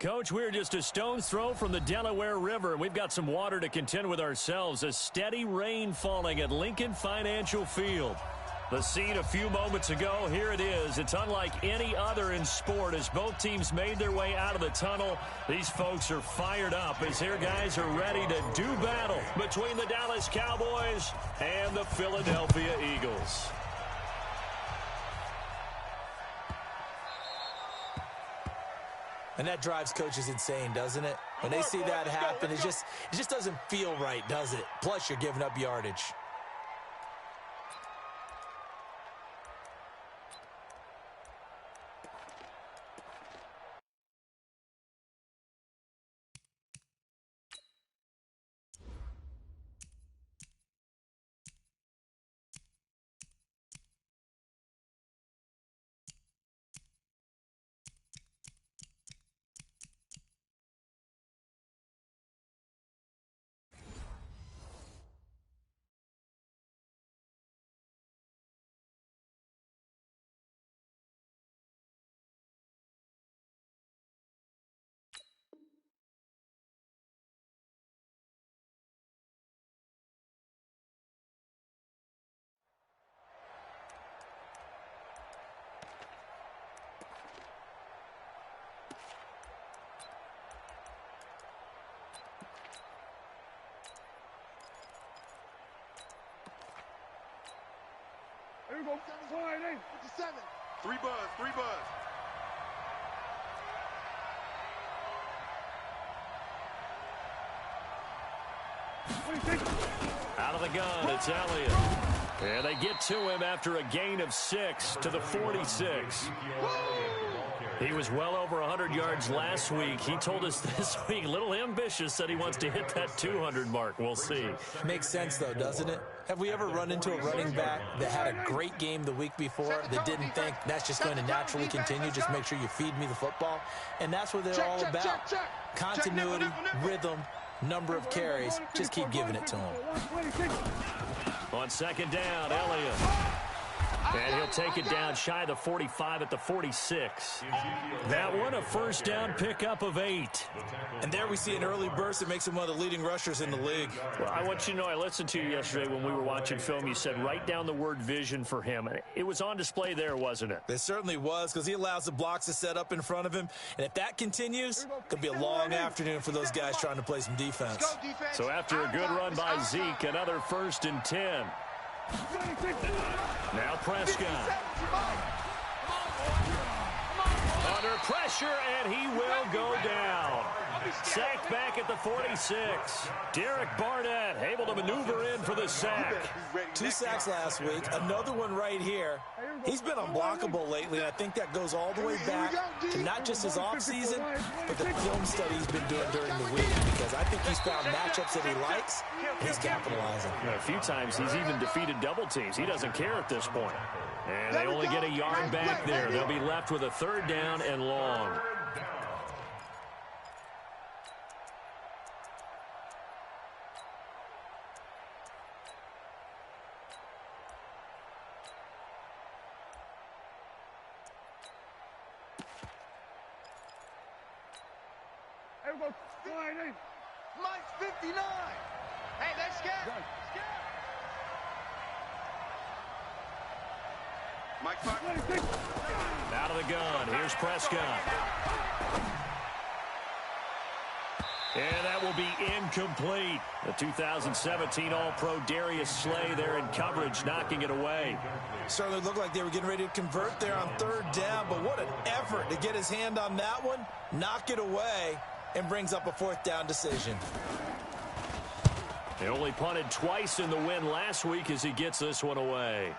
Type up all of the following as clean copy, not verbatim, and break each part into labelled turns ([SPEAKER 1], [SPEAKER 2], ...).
[SPEAKER 1] Coach, we're just a stone's throw from the Delaware River. We've got some water to contend with ourselves. A steady rain falling at Lincoln Financial Field. The scene a few moments ago, here it is. It's unlike any other in sport as both teams made their way out of the tunnel. These folks are fired up as their guys are ready to do battle between the Dallas Cowboys and the Philadelphia Eagles.
[SPEAKER 2] And that drives coaches insane, doesn't it? When they see that happen, it just doesn't feel right, does it? Plus, you're giving up yardage.
[SPEAKER 3] Here we go. 57.
[SPEAKER 4] Three buzz.
[SPEAKER 1] Out of the gun, it's Elliott. And they get to him after a gain of 6 to the 46. He was well over 100 yards last week. He told us this week, a little ambitious, that he wants to hit that 200 mark. We'll see.
[SPEAKER 2] Makes sense, though, doesn't it? Have we ever run into a running back that had a great game the week before that didn't think that's just going to naturally continue? Just make sure you feed me the football. And that's what they're all about. Continuity, rhythm, number of carries. Just keep giving it to him.
[SPEAKER 1] On second down, Elliott. And he'll take it down shy of the 45 at the 46. That one a first down pickup of 8.
[SPEAKER 2] And there we see an early burst that makes him one of the leading rushers in the league.
[SPEAKER 1] Well, I want you to know, I listened to you yesterday when we were watching film. You said write down the word vision for him. It was on display there, wasn't it?
[SPEAKER 2] It certainly was, because he allows the blocks to set up in front of him. And if that continues, it could be a long afternoon for those guys trying to play some defense.
[SPEAKER 1] So after a good run by Zeke, another 1st and 10. Now Prescott. Under pressure, and he will go down. Sacked back at the 46. Derek Barnett able to maneuver in for the sack.
[SPEAKER 2] 2 sacks last week, another one right here. He's been unblockable lately, and I think that goes all the way back to not just his offseason, but the film study he's been doing during the week, because I think he's found matchups that he likes, and he's capitalizing.
[SPEAKER 1] A few times he's even defeated double teams. He doesn't care at this point. And they only get a yard back there. They'll be left with a 3rd down and long.
[SPEAKER 3] Here we go.
[SPEAKER 4] Mike's 59. Hey, let's go. Mike 5.
[SPEAKER 1] Out of the gun. Here's Prescott. And that will be incomplete. The 2017 All-Pro Darius Slay there in coverage, knocking it away.
[SPEAKER 2] Certainly looked like they were getting ready to convert there on third down, but what an effort to get his hand on that one, knock it away, and brings up a fourth down decision.
[SPEAKER 1] He only punted twice in the win last week as he gets this one away.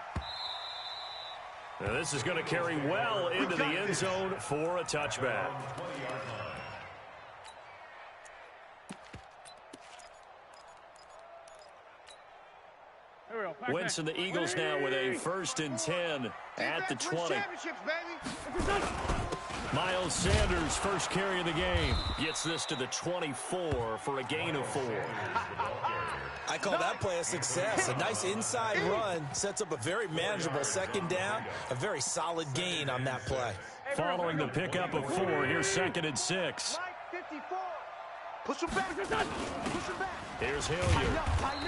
[SPEAKER 1] Now this is going to carry well into the end zone for a touchback. Wentz and the Eagles now with a 1st and 10 at the 20. Miles Sanders, first carry of the game, gets this to the 24 for a gain of 4.
[SPEAKER 2] I call that play a success. A nice inside run sets up a very manageable 2nd down, a very solid gain on that play.
[SPEAKER 1] Following the pickup of 4, here's 2nd and 6.
[SPEAKER 4] Push him back. Push him back.
[SPEAKER 1] Here's Hilliard.
[SPEAKER 4] Tighten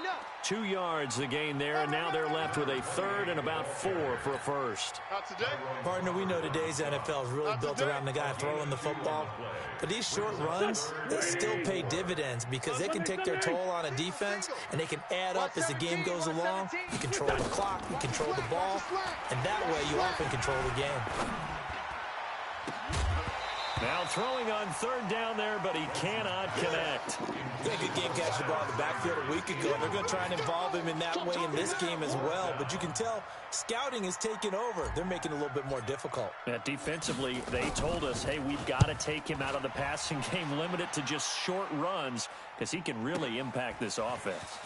[SPEAKER 4] up.
[SPEAKER 1] 2 yards the gain there, and now they're left with a 3rd and about 4 for a first.
[SPEAKER 4] Not today.
[SPEAKER 2] Partner, we know today's NFL is really built around the guy throwing the football. But these short runs, they still pay dividends because they can take their toll on a defense, and they can add up as the game goes along. You control the clock, you control the ball, and that way you often control the game.
[SPEAKER 1] Now throwing on 3rd down there, but he cannot connect.
[SPEAKER 2] He had a good game catching the ball in the backfield a week ago. They're going to try and involve him in that way in this game as well. But you can tell scouting is taking over. They're making it a little bit more difficult.
[SPEAKER 1] Defensively, they told us, hey, we've got to take him out of the passing game, limit it to just short runs, because he can really impact this offense.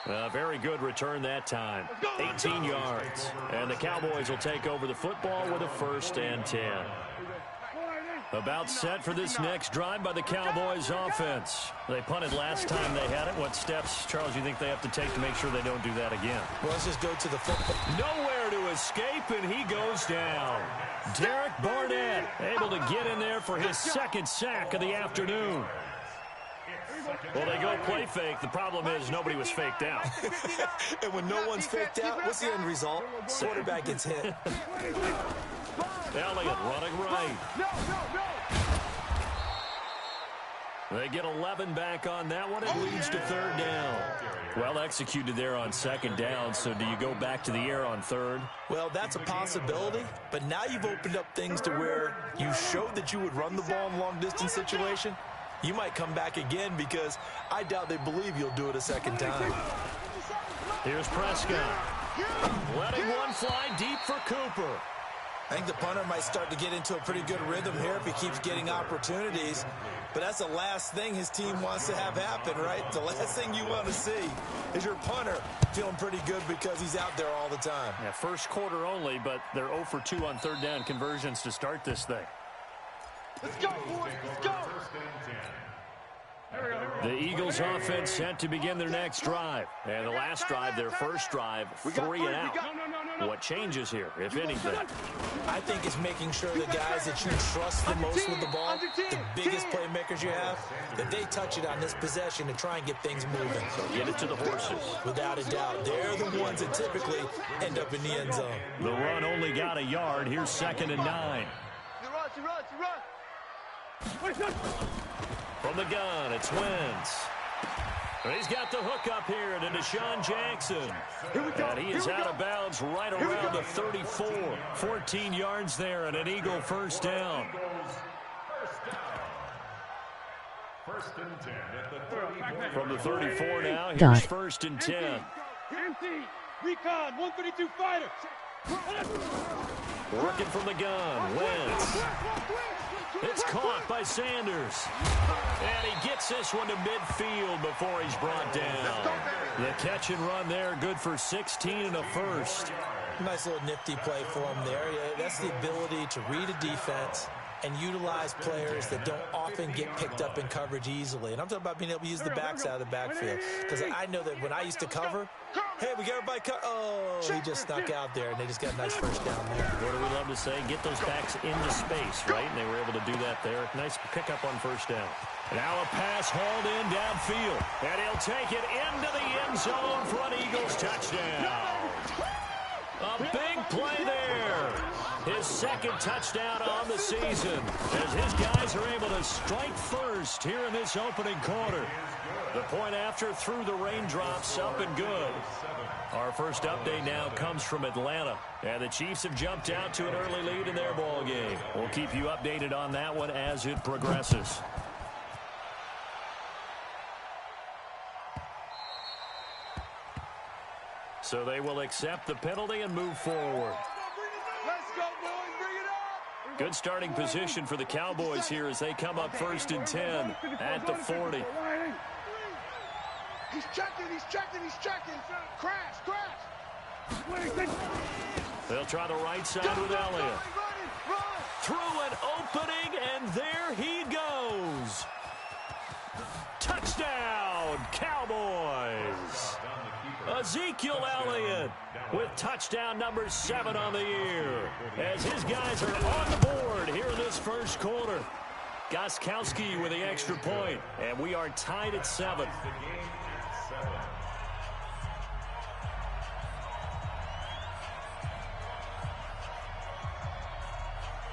[SPEAKER 1] A very good return that time. 18 yards. And the Cowboys will take over the football with a 1st and 10. About set for this next drive by the Cowboys offense. They punted last time they had it. What steps, Charles, do you think they have to take to make sure they don't do that again?
[SPEAKER 2] Well, let's just go to the football.
[SPEAKER 1] Nowhere to escape, and he goes down. Derek Barnett able to get in there for his 2nd sack of the afternoon. Well, they go play fake. The problem is nobody was faked out.
[SPEAKER 2] And when no one's faked out, what's the end result? Quarterback gets hit.
[SPEAKER 1] Elliott running right. They get 11 back on that one. It leads to 3rd down. Well executed there on 2nd down. So do you go back to the air on 3rd?
[SPEAKER 2] Well, that's a possibility. But now you've opened up things to where you showed that you would run the ball in a long-distance situation. You might come back again because I doubt they believe you'll do it a 2nd time.
[SPEAKER 1] Here's Prescott. Letting one fly deep for Cooper.
[SPEAKER 2] I think the punter might start to get into a pretty good rhythm here if he keeps getting opportunities. But that's the last thing his team wants to have happen, right? The last thing you want to see is your punter feeling pretty good because he's out there all the time.
[SPEAKER 1] Yeah, first quarter only, but they're 0 for 2 on 3rd down conversions to start this thing.
[SPEAKER 4] Let's go, boys. Let's go.
[SPEAKER 1] The Eagles offense set to begin their next drive. And the last drive, their first drive, 3 and out. What changes here, if anything?
[SPEAKER 2] I think it's making sure the guys that you trust the most with the ball, the biggest playmakers you have, that they touch it on this possession to try and get things moving.
[SPEAKER 1] Get it to the horses.
[SPEAKER 2] Without a doubt. They're the ones that typically end up in the end zone.
[SPEAKER 1] The run only got a yard. Here's 2nd and 9. From the gun, it's Wentz. He's got the hook up here to Deshaun Jackson. And he is out of bounds right around the 34. 14 yards there and an Eagle 1st down. From the 34 now, here's 1st and 10.
[SPEAKER 3] Recon, 132 fighter.
[SPEAKER 1] Working from the gun, Wentz. It's caught by Sanders. And he gets this one to midfield before he's brought down. The catch and run there, good for 16 and a 1st.
[SPEAKER 2] Nice little nifty play for him there. Yeah, that's the ability to read a defense and utilize players that don't often get picked up in coverage easily. And I'm talking about being able to use the backs out of the backfield. Because I know that when I used to cover, hey, we got everybody oh, he just snuck out there, and they just got a nice 1st down there.
[SPEAKER 1] What do we love to say? Get those backs into space, right? And they were able to do that there. Nice pickup on 1st down. Now a pass hauled in downfield. And he'll take it into the end zone for an Eagles touchdown. A big play there. His second touchdown on the season as his guys are able to strike first here in this opening quarter. The point after through the raindrops, up and good. Our first update now comes from Atlanta, and the Chiefs have jumped out to an early lead in their ball game. We'll keep you updated on that one as it progresses. So they will accept the penalty and move forward.
[SPEAKER 4] Let's go, boys. Bring it up.
[SPEAKER 1] Good starting position for the Cowboys here as they come up 1st and 10 at the 40.
[SPEAKER 4] He's checking. Crash.
[SPEAKER 1] They'll try the right side with Elliott. Through an opening, and there he goes. Touchdown, Cowboys. Ezekiel Elliott with touchdown number 7 on the year as his guys are on the board here in this first quarter. Gostkowski with the extra point, and we are tied at 7.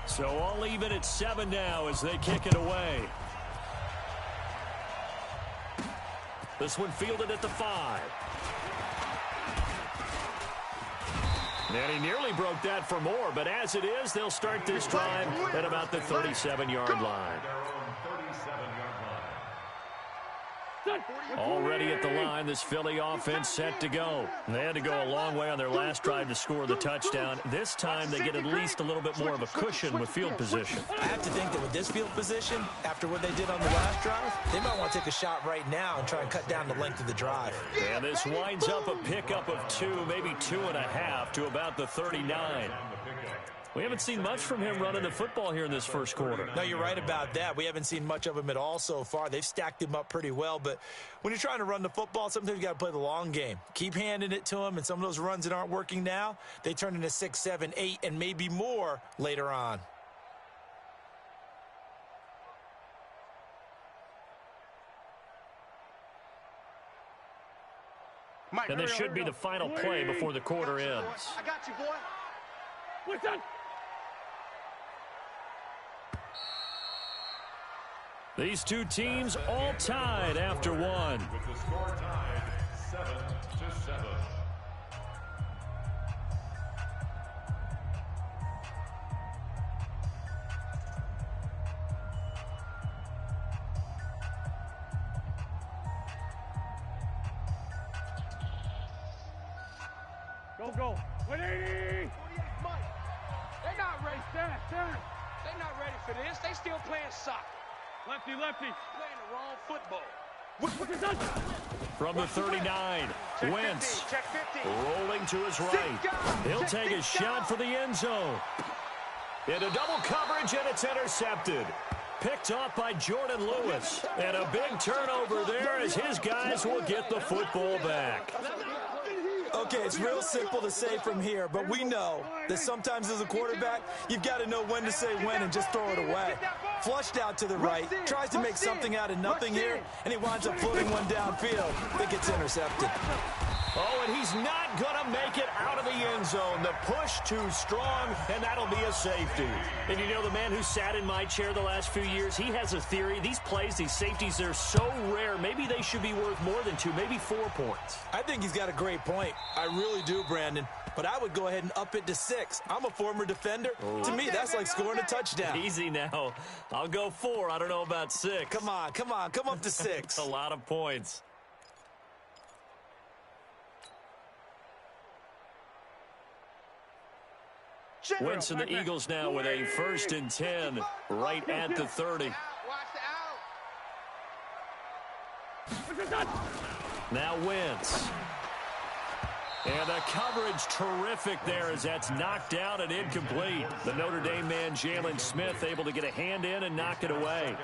[SPEAKER 1] So all even at 7 now as they kick it away. This one fielded at the 5. And he nearly broke that for more, but as it is, they'll start this drive at about the 37-yard line. Already at the line, this Philly offense set to go. They had to go a long way on their last drive to score the touchdown. This time, they get at least a little bit more of a cushion with field position.
[SPEAKER 2] I have to think that with this field position, after what they did on the last drive, they might want to take a shot right now and try and cut down the length of the drive.
[SPEAKER 1] And this winds up a pickup of 2, maybe 2.5 to about the 39. We haven't seen much from him running the football here in this first quarter.
[SPEAKER 2] No, you're right about that. We haven't seen much of him at all so far. They've stacked him up pretty well, but when you're trying to run the football, sometimes you got to play the long game. Keep handing it to him, and some of those runs that aren't working now, they turn into 6, 7, 8, and maybe more later on.
[SPEAKER 1] And this should be the final play before the quarter ends.
[SPEAKER 4] I got you, boy.
[SPEAKER 3] What's that?
[SPEAKER 1] These two teams all tied after one.
[SPEAKER 5] With the score tied 7-7.
[SPEAKER 3] Go. 180.
[SPEAKER 4] Mike, they're not ready.
[SPEAKER 3] Stand.
[SPEAKER 4] They're not ready for this. They still playing soccer.
[SPEAKER 3] Lefty.
[SPEAKER 4] Playing the wrong football.
[SPEAKER 3] What's it done?
[SPEAKER 1] From the 39, Wentz
[SPEAKER 4] Check 50.
[SPEAKER 1] rolling to his right. He'll take a shot for the end zone. Into double coverage, and it's intercepted. Picked off by Jordan Lewis. And a big turnover there as his guys will get the football back.
[SPEAKER 2] Okay, it's real simple to say from here, but we know that sometimes as a quarterback, you've got to know when to say when and just throw it away. Flushed out to the right, tries to make something out of nothing here, and he winds up floating one downfield that gets intercepted.
[SPEAKER 1] Oh, and he's not going to make it out of the end zone. The push too strong, and that'll be a safety. And you know, the man who sat in my chair the last few years, he has a theory. These plays, these safeties, they're so rare. Maybe they should be worth more than 2, maybe 4 points.
[SPEAKER 2] I think he's got a great point. I really do, Brandon. But I would go ahead and up it to 6. I'm a former defender.
[SPEAKER 1] Ooh.
[SPEAKER 2] To me, that's like scoring a touchdown.
[SPEAKER 1] Easy now. I'll go 4. I don't know about 6.
[SPEAKER 2] Come on. Come up to 6.
[SPEAKER 1] A lot of points. Wentz and the Eagles now with a 1st and 10 right at the 30.
[SPEAKER 4] Watch the out.
[SPEAKER 1] Now Wentz. And the coverage terrific there as that's knocked out and incomplete. The Notre Dame man, Jalen Smith, able to get a hand in and knock it away.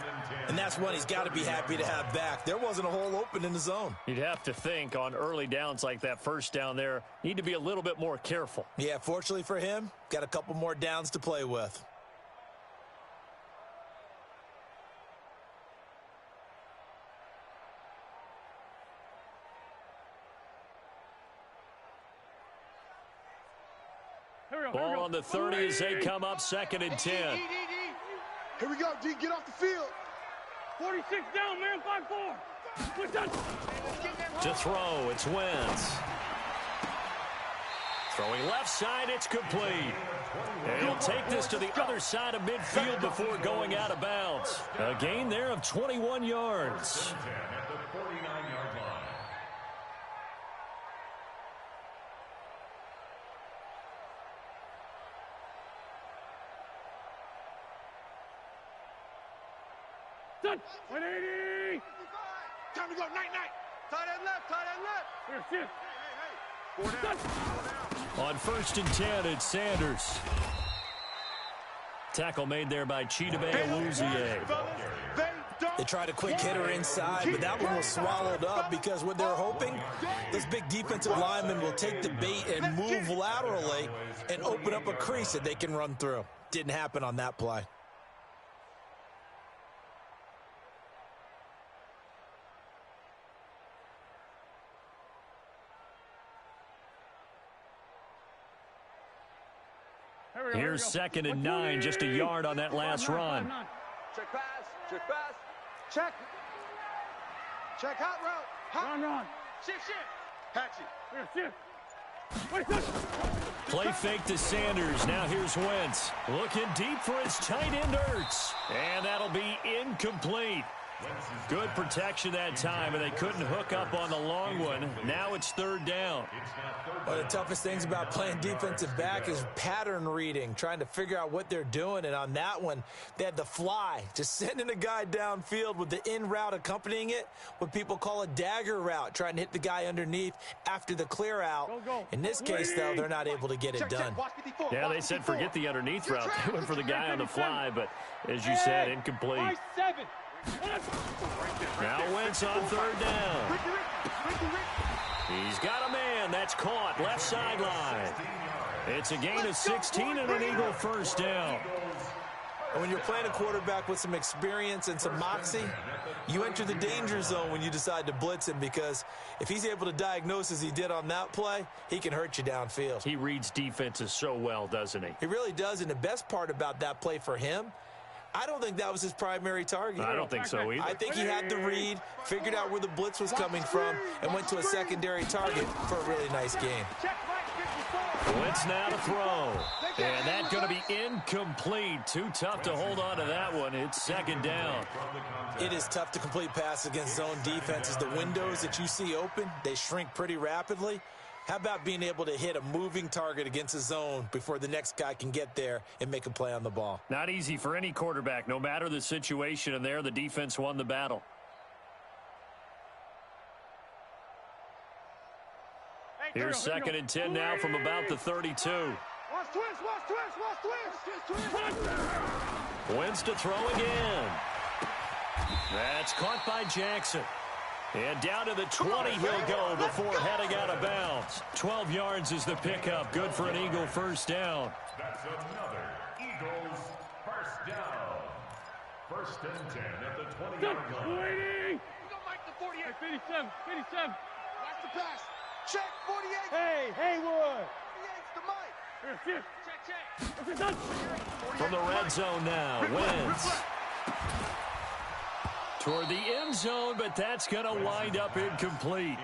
[SPEAKER 2] And that's one he's got to be happy to have back. There wasn't a hole open in the zone.
[SPEAKER 1] You'd have to think on early downs like that first down there, need to be a little bit more careful.
[SPEAKER 2] Yeah, fortunately for him, got a couple more downs to play with.
[SPEAKER 3] Here
[SPEAKER 1] Ball on the 30 as they come up 2nd and 10.
[SPEAKER 4] Here we go, D. Get off the field.
[SPEAKER 3] 46 down, man. 5-4. Switch on.
[SPEAKER 1] To throw, it's Wentz. Throwing left side, it's complete. And he'll take this to the other side of midfield before going out of bounds. A gain there of 21 yards.
[SPEAKER 5] At the 49-yard line.
[SPEAKER 3] Touch. 180.
[SPEAKER 4] Time to go. Night. Tight end left.
[SPEAKER 3] Here, shift.
[SPEAKER 1] On 1st and 10, it's Sanders. Tackle made there by Chidobe Awuzie.
[SPEAKER 2] They tried a quick hitter inside, but that one was swallowed up because what they're hoping, this big defensive lineman will take the bait and move laterally and open up a crease that they can run through. Didn't happen on that play.
[SPEAKER 1] Here's 2nd and 9, just a yard on that last run.
[SPEAKER 4] Check pass. Check. Check hot route.
[SPEAKER 3] Run.
[SPEAKER 4] Shift. Patchy.
[SPEAKER 3] Here, shift. Wait, touch.
[SPEAKER 1] Play fake to Sanders. Now here's Wentz. Looking deep for his tight end, Ertz. And that'll be incomplete. Good protection that time, and they couldn't hook up on the long one. Now it's 3rd down.
[SPEAKER 2] One of the toughest things about playing defensive back is pattern reading, trying to figure out what they're doing. And on that one, they had the fly, just sending a guy downfield with the in route accompanying it, what people call a dagger route, trying to hit the guy underneath after the clear out. In this case, though, they're not able to get it done.
[SPEAKER 1] Yeah, they said forget the underneath route. They went for the guy on the fly, but as you said, incomplete.
[SPEAKER 3] 5-7.
[SPEAKER 1] Now Wentz on 3rd down. He's got a man. That's caught. Left sideline. It's a gain of 16 and an Eagle 1st down.
[SPEAKER 2] And when you're playing a quarterback with some experience and some moxie, you enter the danger zone when you decide to blitz him, because if he's able to diagnose as he did on that play, he can hurt you downfield.
[SPEAKER 1] He reads defenses so well, doesn't he?
[SPEAKER 2] He really does, and the best part about that play for him, I don't think that was his primary target.
[SPEAKER 1] I don't think so either.
[SPEAKER 2] I think he had the read, figured out where the blitz was coming from, and went to a secondary target for a really nice game.
[SPEAKER 1] Wentz now to throw. And that's going to be incomplete. Too tough to hold on to that one. It's 2nd down.
[SPEAKER 2] It is tough to complete pass against zone defenses. The windows that you see open, they shrink pretty rapidly. How about being able to hit a moving target against a zone before the next guy can get there and make a play on the ball?
[SPEAKER 1] Not easy for any quarterback, no matter the situation, and there the defense won the battle. Here's 2nd and 10 now from about the 32.
[SPEAKER 4] Watch twist.
[SPEAKER 1] Wentz to throw again. That's caught by Jackson. And down to the 20 he'll go before heading out of bounds. 12 yards is the pickup. Good for an Eagle 1st down.
[SPEAKER 5] That's another Eagles 1st down. 1st and 10 at the 20-yard line.
[SPEAKER 3] Waiting.
[SPEAKER 4] We gonna make the 48.
[SPEAKER 3] 57.
[SPEAKER 4] Watch the pass. Check 48.
[SPEAKER 3] Hey, Haywood.
[SPEAKER 4] 48's the mic.
[SPEAKER 3] Here, shift. What's it done?
[SPEAKER 1] From the red zone now, Wentz. Toward the end zone, but that's going to wind up incomplete.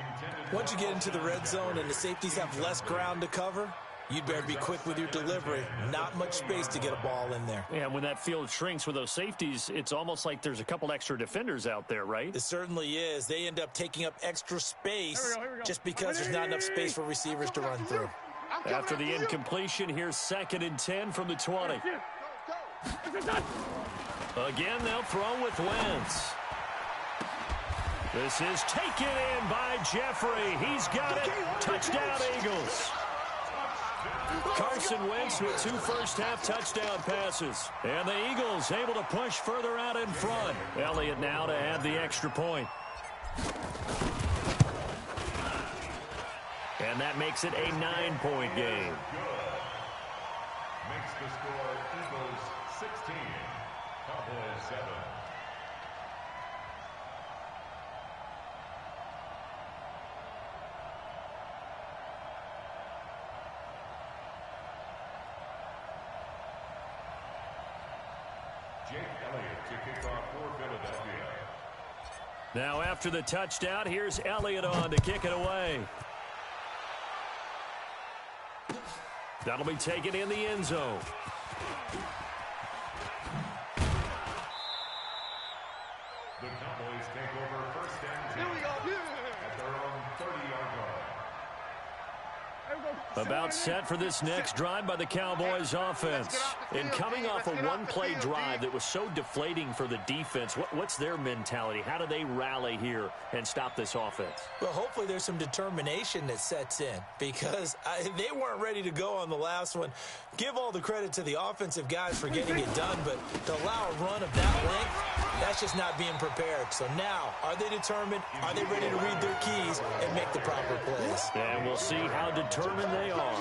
[SPEAKER 2] Once you get into the red zone and the safeties have less ground to cover, you'd better be quick with your delivery. Not much space to get a ball in there.
[SPEAKER 1] And when that field shrinks with those safeties, it's almost like there's a couple extra defenders out there, right?
[SPEAKER 2] It certainly is. They end up taking up extra space just because there's not enough space for receivers to run through.
[SPEAKER 1] After the incompletion, here's 2nd and 10 from the 20. Again, they'll throw with Wentz. This is taken in by Jeffrey. He's got it. Touchdown, Eagles. Carson Wentz with 2 first-half touchdown passes. And the Eagles able to push further out in front. Elliott now to add the extra point. And that makes it a 9-point game.
[SPEAKER 5] Makes the score Eagles 16, Cowboys 7. to kick off for Philadelphia.
[SPEAKER 1] Now after the touchdown, here's Elliott on to kick it away. That'll be taken in the end zone.
[SPEAKER 5] The Cowboys take over first and 10 at their own 30-yard line.
[SPEAKER 1] About set for this next drive by the Cowboys offense. And coming off a one-play drive that was so deflating for the defense, what's their mentality? How do they rally here and stop this offense?
[SPEAKER 2] Well, hopefully there's some determination that sets in because they weren't ready to go on the last one. Give all the credit to the offensive guys for getting it done, but to allow a run of that length, that's just not being prepared. So now, are they determined? Are they ready to read their keys and make the proper plays?
[SPEAKER 1] And we'll see how determined they are.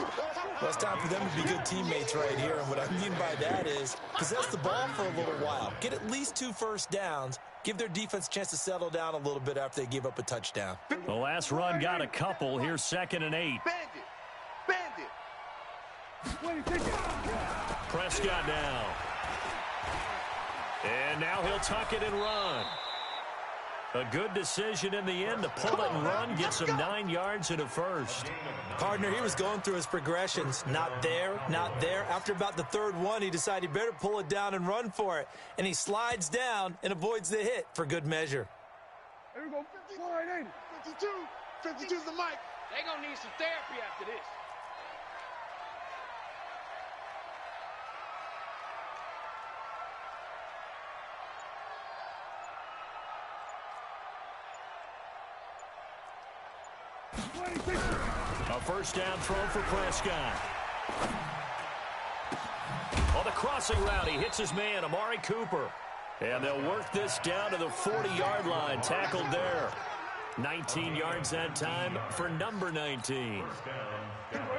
[SPEAKER 2] Well, it's time for them to be good teammates right here, and what I mean by that is possess the ball for a little while, get at least 2 first downs, give their defense a chance to settle down a little bit after they give up a touchdown.
[SPEAKER 1] The last run got a couple. Here's 2nd and 8. Prescott now. And now he'll tuck it and run. A good decision in the end to pull it and run, get some 9 yards and a first.
[SPEAKER 2] Partner, he was going through his progressions. Not there, not there. After about the 3rd one, he decided he better pull it down and run for it. And he slides down and avoids the hit for good measure.
[SPEAKER 3] Here we go, 50, 52. 52's the mic.
[SPEAKER 4] They're going to need some therapy after this.
[SPEAKER 1] A first down throw for Prescott. On the crossing route, he hits his man, Amari Cooper. And they'll work this down to the 40-yard line, tackled there. 19 yards that time for number 19.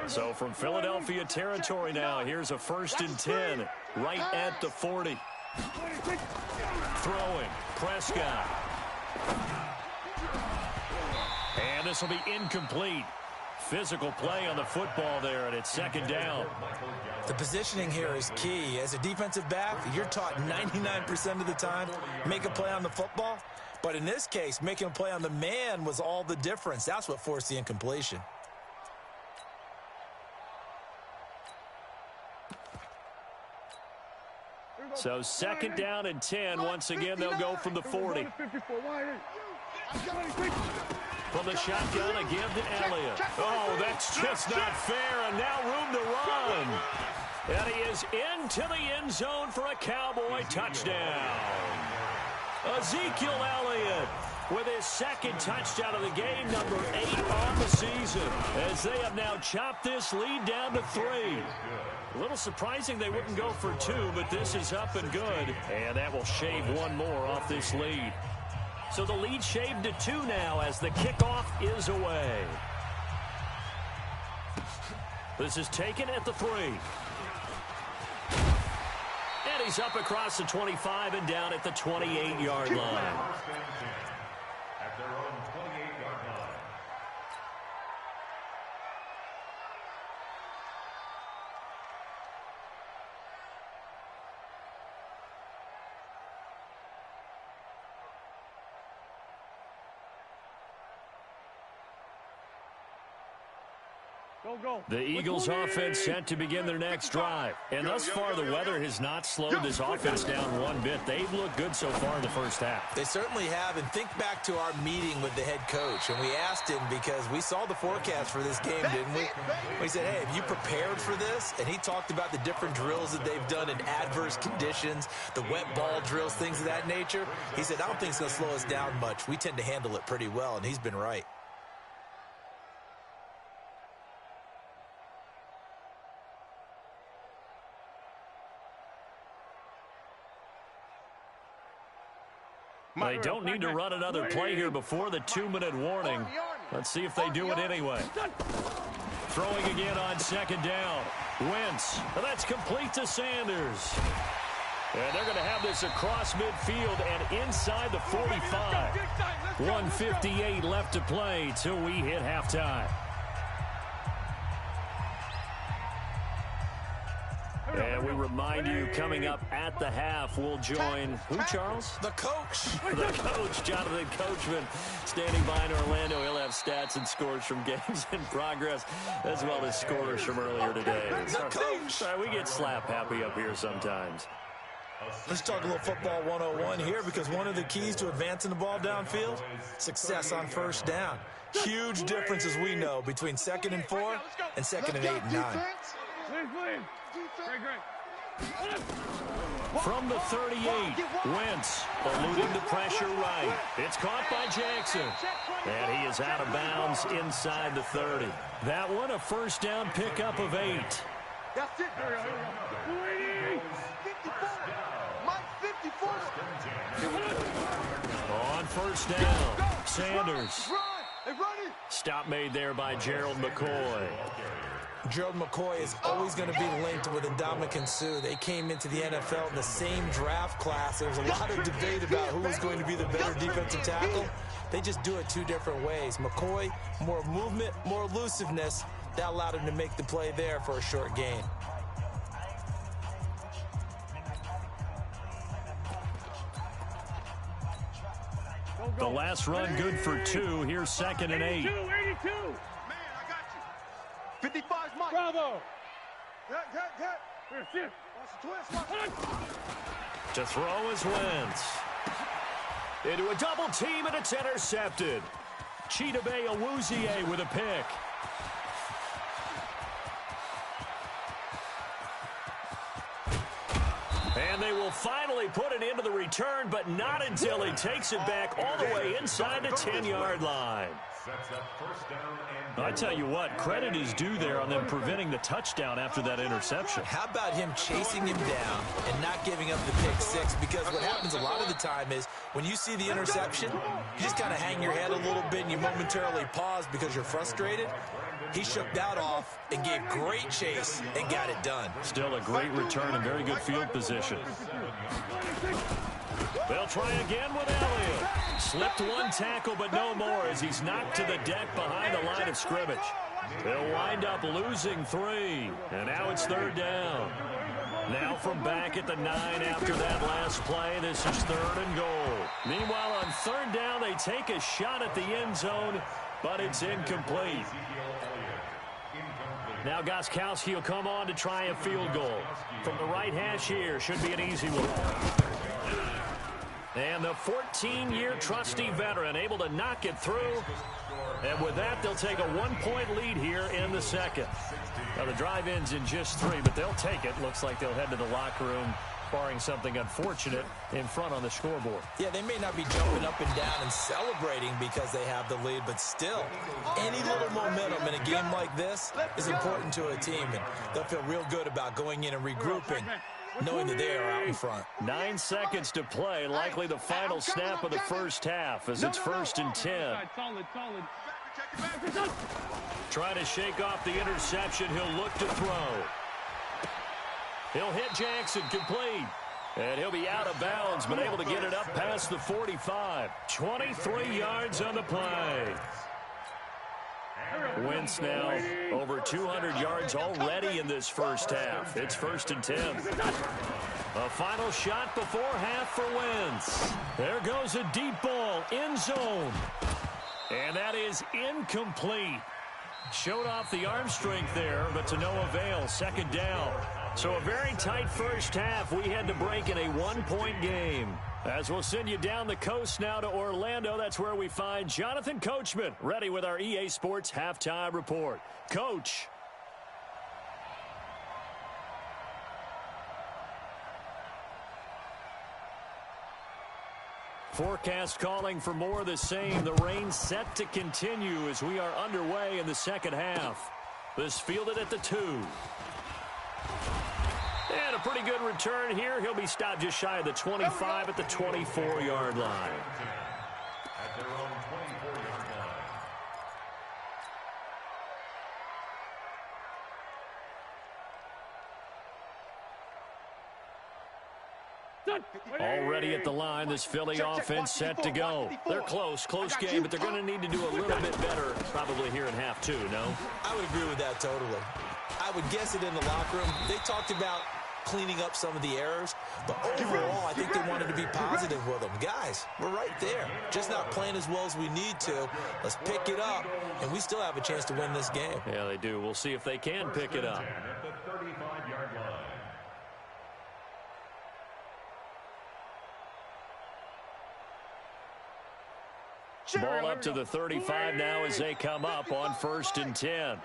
[SPEAKER 1] So from Philadelphia territory now, here's a 1st and 10 right at the 40. Throwing, Prescott. And this will be incomplete. Physical play on the football there, and it's 2nd down.
[SPEAKER 2] The positioning here is key. As a defensive back, you're taught 99% of the time, make a play on the football. But in this case, making a play on the man was all the difference. That's what forced the incompletion.
[SPEAKER 1] So 2nd down and 10. Once again, they'll go from the 40. From the shotgun again to Elliott. Oh, that's just not fair, and now room to run. And he is into the end zone for a Cowboy touchdown. Ezekiel Elliott with his 2nd touchdown of the game, number 8 on the season, as they have now chopped this lead down to 3. A little surprising they wouldn't go for 2, but this is up and good, and that will shave 1 more off this lead. So the lead shaved to 2 now as the kickoff is away. This is taken at the 3. And he's up across the 25 and down at the 28-yard line.
[SPEAKER 5] At their own 28-yard line.
[SPEAKER 1] The Eagles offense set to begin their next drive. And thus far, the weather has not slowed this offense down one bit. They've looked good so far in the first half.
[SPEAKER 2] They certainly have. And think back to our meeting with the head coach. And we asked him because we saw the forecast for this game, didn't we? We said, hey, have you prepared for this? And he talked about the different drills that they've done in adverse conditions, the wet ball drills, things of that nature. He said, I don't think it's going to slow us down much. We tend to handle it pretty well. And he's been right.
[SPEAKER 1] They don't need to run another play here before the 2-minute warning. Let's see if they do it anyway. Throwing again on 2nd down. Wentz. That's complete to Sanders. And they're going to have this across midfield and inside the 45. 1:58 left to play till we hit halftime. And we Mind you, coming up at the half, we'll join who, Charles?
[SPEAKER 2] The coach.
[SPEAKER 1] The coach, Jonathan Coachman, standing by in Orlando. He'll have stats and scores from games in progress, as well as scores from earlier today.
[SPEAKER 2] The coach.
[SPEAKER 1] Sorry, we get slap happy up here sometimes.
[SPEAKER 2] Let's talk a little football 101 here, because one of the keys to advancing the ball downfield, success on first down. Huge difference, as we know, between 2nd and 4 and 2nd and 8 and 9.
[SPEAKER 1] From the 38, Wentz eluding the pressure right. It's caught by Jackson. And he is out of bounds inside the 30. That one a first down pickup of 8.
[SPEAKER 4] That's it. 54.
[SPEAKER 1] On first down, Sanders. Stop made there by Gerald McCoy.
[SPEAKER 2] Gerald McCoy is always going to be linked with Ndamukong Suh. They came into the NFL in the same draft class. There was a lot of debate about who was going to be the better defensive tackle. They just do it 2 different ways. McCoy, more movement, more elusiveness. That allowed him to make the play there for a short gain.
[SPEAKER 1] The last run good for 2. Here's 2nd and 8.
[SPEAKER 3] 82.
[SPEAKER 4] Man, I got you. 55's Mike.
[SPEAKER 3] Bravo.
[SPEAKER 4] Get.
[SPEAKER 3] Here, shift.
[SPEAKER 1] To throw is Wentz. Into a double team, and it's intercepted. Chidobe Awuzie with a pick. And they will finally put it into the return, but not until he takes it back all the way inside the 10-yard line. I tell you what, credit is due there on them preventing the touchdown after that interception.
[SPEAKER 2] How about him chasing him down and not giving up the pick 6? Because what happens a lot of the time is when you see the interception, you just kind of hang your head a little bit and you momentarily pause because you're frustrated. He shook that off and gave great chase and got it done.
[SPEAKER 1] Still a great return and very good field position. They'll try again with Elliott. Slipped one tackle, but no more as he's knocked to the deck behind the line of scrimmage. They'll wind up losing 3, and now it's 3rd down. Now from back at the 9 after that last play, this is 3rd and goal. Meanwhile, on 3rd down, they take a shot at the end zone, but it's incomplete. Now Gostkowski will come on to try a field goal. From the right hash here, should be an easy one. And the 14-year trusty veteran able to knock it through. And with that, they'll take a 1-point lead here in the 2nd. Now, the drive ends in just 3, but they'll take it. Looks like they'll head to the locker room, barring something unfortunate, in front on the scoreboard.
[SPEAKER 2] Yeah, they may not be jumping up and down and celebrating because they have the lead, but still, any little momentum in a game like this is important to a team, and they'll feel real good about going in and regrouping, knowing that they are out in front.
[SPEAKER 1] 9 seconds to play, likely the final snap of the first half as it's 1st and 10. Trying to shake off the interception, he'll look to throw. He'll hit Jackson, complete. And he'll be out of bounds, but able to get it up past the 45. 23 yards on the play. Wentz now over 200 yards already in this first half. It's 1st and 10. A final shot before half for Wentz. There goes a deep ball, end zone. And that is incomplete. Showed off the arm strength there, but to no avail. 2nd down. So a very tight first half. We had to break in a 1-point game. As we'll send you down the coast now to Orlando, that's where we find Jonathan Coachman, ready with our EA Sports Halftime Report. Coach. Forecast calling for more of the same. The rain set to continue as we are underway in the 2nd half. This fielded at the 2. And a pretty good return here. He'll be stopped just shy of the 25 at the 24-yard line.
[SPEAKER 5] At their own 24-yard line.
[SPEAKER 1] Already at the line, this Philly offense set to go. They're close game, but they're going to need to do a little bit better probably here in half 2, no?
[SPEAKER 2] I would agree with that totally. I would guess it in the locker room. They talked about cleaning up some of the errors. But overall, I think they wanted to be positive with them. Guys, we're right there. Just not playing as well as we need to. Let's pick it up, and we still have a chance to win this game.
[SPEAKER 1] Yeah, they do. We'll see if they can pick it up.
[SPEAKER 5] At the 35-yard line.
[SPEAKER 1] Ball up to the 35 now as they come up on 1st and 10.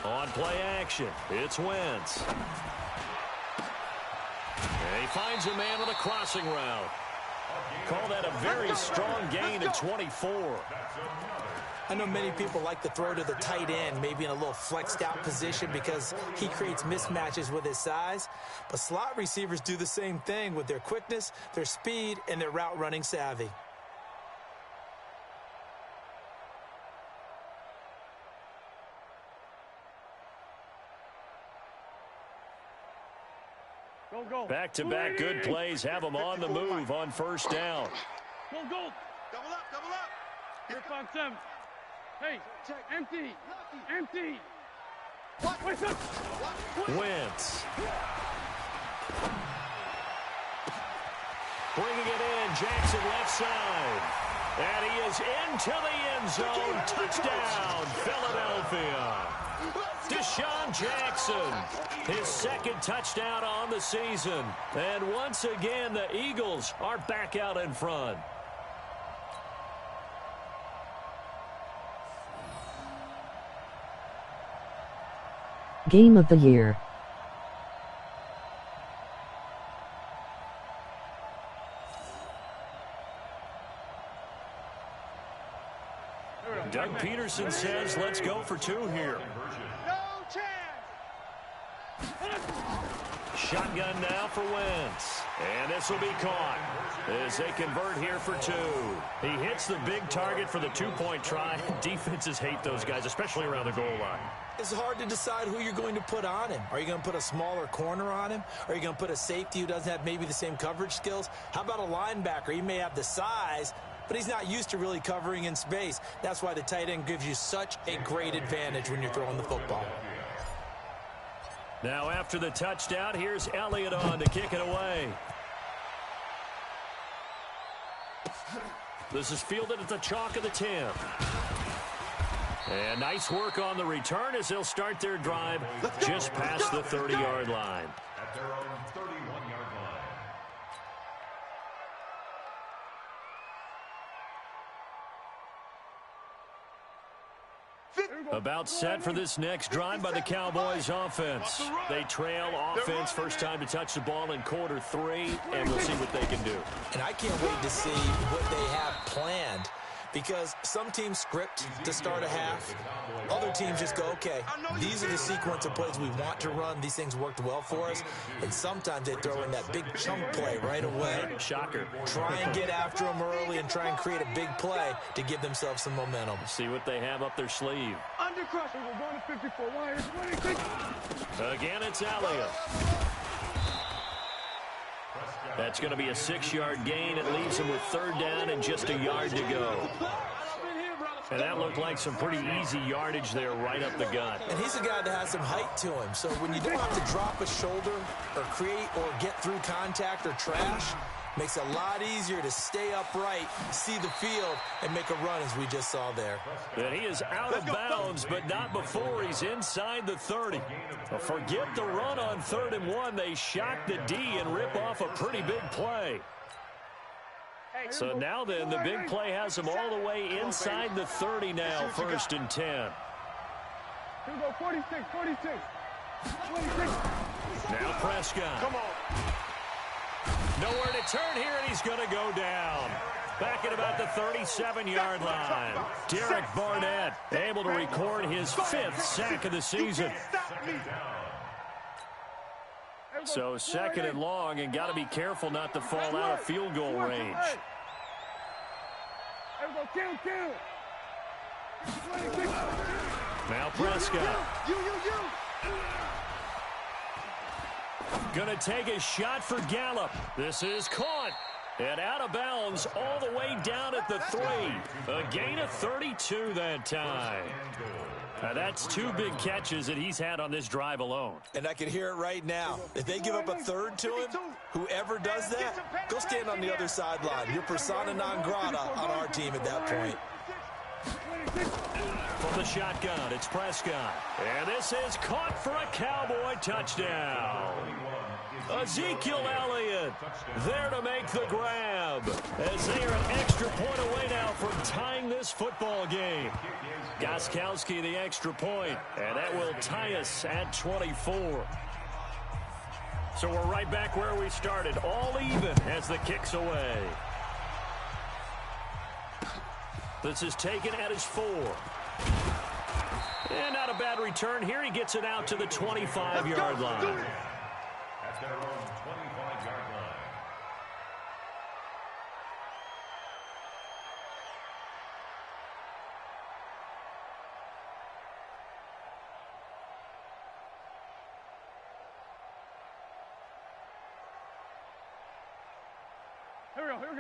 [SPEAKER 1] On play action, it's Wentz. And he finds a man with a crossing route. Call that a very strong gain of 24.
[SPEAKER 2] I know many people like to throw to the tight end, maybe in a little flexed out position because he creates mismatches with his size. But slot receivers do the same thing with their quickness, their speed, and their route running savvy.
[SPEAKER 1] Back-to-back good plays have them on the move on 1st down.
[SPEAKER 3] Go.
[SPEAKER 4] Double up.
[SPEAKER 3] Here, 5-7. Hey, empty.
[SPEAKER 1] Wentz. Bringing it in, Jackson left side. And he is into the end zone. Touchdown, Philadelphia. Deshaun Jackson, his 2nd touchdown on the season. And once again, the Eagles are back out in front.
[SPEAKER 6] Game of the year.
[SPEAKER 1] Doug Peterson says, let's go for 2 here. Shotgun now for Wentz. And this will be caught as they convert here for 2. He hits the big target for the 2-point try. Defenses hate those guys, especially around the goal line.
[SPEAKER 2] It's hard to decide who you're going to put on him. Are you going to put a smaller corner on him? Are you going to put a safety who doesn't have maybe the same coverage skills? How about a linebacker? He may have the size, but he's not used to really covering in space. That's why the tight end gives you such a great advantage when you're throwing the football.
[SPEAKER 1] Now after the touchdown, here's Elliott on to kick it away. This is fielded at the chalk of the 10. And nice work on the return as they'll start their drive just past the 30-yard line.
[SPEAKER 5] At their own 31-yard line.
[SPEAKER 1] About set for this next drive by the Cowboys offense. They trail offense first time to touch the ball in quarter 3, and we'll see what they can do.
[SPEAKER 2] And I can't wait to see what they have planned, because some teams script to start a half. Other teams just go, okay, these are the sequence of plays we want to run. These things worked well for us. And sometimes they throw in that big chunk play right away.
[SPEAKER 1] Shocker.
[SPEAKER 2] Try and get after them early and try and create a big play to give themselves some momentum.
[SPEAKER 1] See what they have up their sleeve.
[SPEAKER 3] Under pressure. We're going to 54. Wires 26.
[SPEAKER 1] Again, it's Elliott. That's going to be a 6-yard gain. It leaves him with 3rd down and just a yard to go. And that looked like some pretty easy yardage there right up the gut.
[SPEAKER 2] And he's a guy that has some height to him. So when you don't have to drop a shoulder or create or get through contact or trash, makes it a lot easier to stay upright, see the field, and make a run as we just saw there.
[SPEAKER 1] And he is out of bounds, but not before he's inside the 30. Well, forget the run on 3rd and 1. They shock the D and rip off a pretty big play. So now then, the big play has them all the way inside the 30 now, 1st and 10.
[SPEAKER 3] Here we go, 46.
[SPEAKER 1] Now Prescott.
[SPEAKER 4] Come on.
[SPEAKER 1] Nowhere to turn here, and he's going to go down. Back at about the 37-yard line. Derek Barnett able to record his 5th sack of the season. So 2nd and long, and got to be careful not to fall out of field goal range. Now Prescott. Gonna take a shot for Gallup. This is caught. And out of bounds all the way down at the 3. A gain of 32 that time. Now that's 2 big catches that he's had on this drive alone.
[SPEAKER 2] And I can hear it right now. If they give up a third to him, whoever does that, go stand on the other sideline. You're persona non grata on our team at that point.
[SPEAKER 1] From the shotgun, it's Prescott. And this is caught for a Cowboy touchdown. Ezekiel Elliott there to make the grab, as they are an extra point away now from tying this football game. Gostkowski the extra point, and that will tie us at 24. So we're right back where we started, all even as the kick's away. This is taken at his 4. And not a bad return here. He gets it out to the 25-yard line.
[SPEAKER 5] At their own 25-yard line.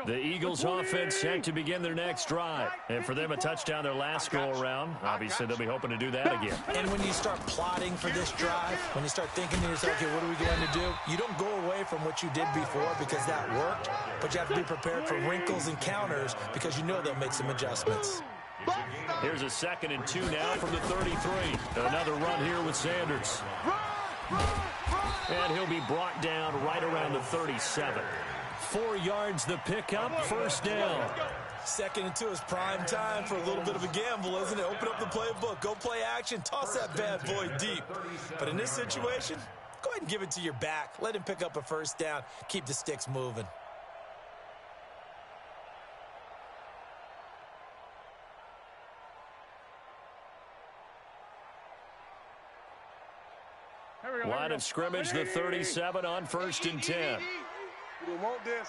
[SPEAKER 1] The Eagles offense set to begin their next drive. And for them, a touchdown their last go-around. Obviously, they'll be hoping to do that again.
[SPEAKER 2] And when you start plotting for this drive, when you start thinking to yourself, okay, what are we going to do? You don't go away from what you did before because that worked, but you have to be prepared for wrinkles and counters because you know they'll make some adjustments.
[SPEAKER 1] Here's a 2nd and 2 now from the 33. Another run here with Sanders. And he'll be brought down right around the 37. 4 yards the pickup, first down.
[SPEAKER 2] 2nd and 2 is prime time for a little bit of a gamble, isn't it? Open up the playbook, go play action, toss that bad boy deep. But in this situation, go ahead and give it to your back. Let him pick up a first down. Keep the sticks moving.
[SPEAKER 1] Line of scrimmage, the 37 on 1st and 10.
[SPEAKER 4] We don't want this.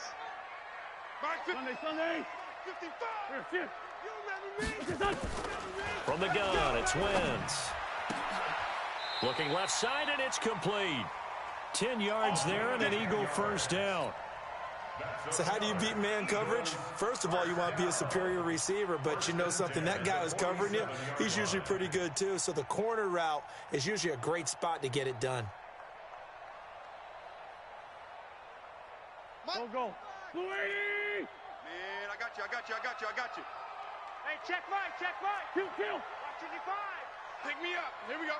[SPEAKER 3] Sunday. 55.
[SPEAKER 1] From the gun, it's Wentz. Looking left side, and it's complete. 10 yards there and an Eagle first down.
[SPEAKER 2] So how do you beat man coverage? First of all, you want to be a superior receiver, but you know something, that guy who's covering you, he's usually pretty good too. So the corner route is usually a great spot to get it done.
[SPEAKER 3] Go.
[SPEAKER 4] Man, I got you.
[SPEAKER 3] Hey, check right. Kill. Watch 55.
[SPEAKER 4] Pick me up. Here we go.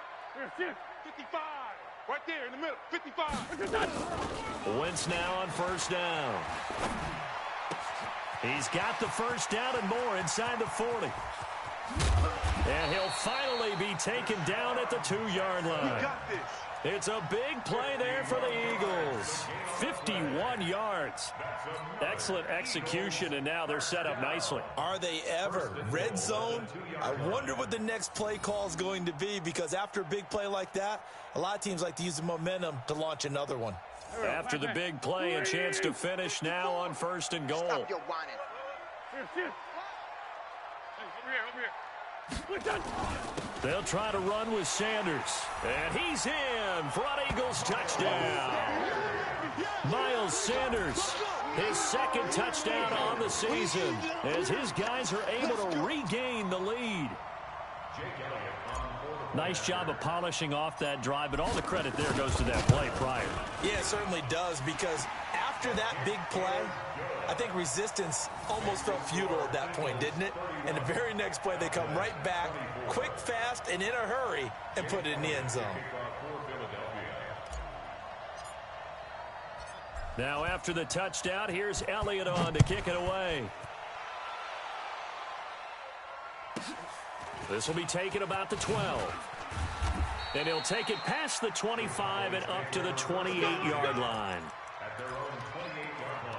[SPEAKER 3] Here,
[SPEAKER 4] 55. Right there in the middle. 55.
[SPEAKER 1] Wentz now on first down. He's got the first down and more inside the 40. And he'll finally be taken down at the 2-yard line.
[SPEAKER 4] We got this.
[SPEAKER 1] It's a big play there for the Eagles. 51 yards. Excellent execution, and now they're set up nicely.
[SPEAKER 2] Are they ever? Red zone? I wonder what the next play call is going to be, because after a big play like that, a lot of teams like to use the momentum to launch another one.
[SPEAKER 1] After the big play, a chance to finish now on 1st and goal.
[SPEAKER 4] Stop your whining.
[SPEAKER 3] Here. Over here.
[SPEAKER 1] They'll try to run with Sanders. And he's in for an Eagles touchdown. Miles Sanders, his 2nd touchdown on the season, as his guys are able to regain the lead. Nice job of polishing off that drive, but all the credit there goes to that play prior.
[SPEAKER 2] Yeah, it certainly does, because after that big play, I think resistance almost felt futile at that point, didn't it? And the very next play, they come right back, quick, fast, and in a hurry, and put it in the end zone.
[SPEAKER 1] Now after the touchdown, here's Elliott on to kick it away. This will be taken about the 12. And he'll take it past the 25 and up to the 28-yard line.
[SPEAKER 5] At their own 28-yard line.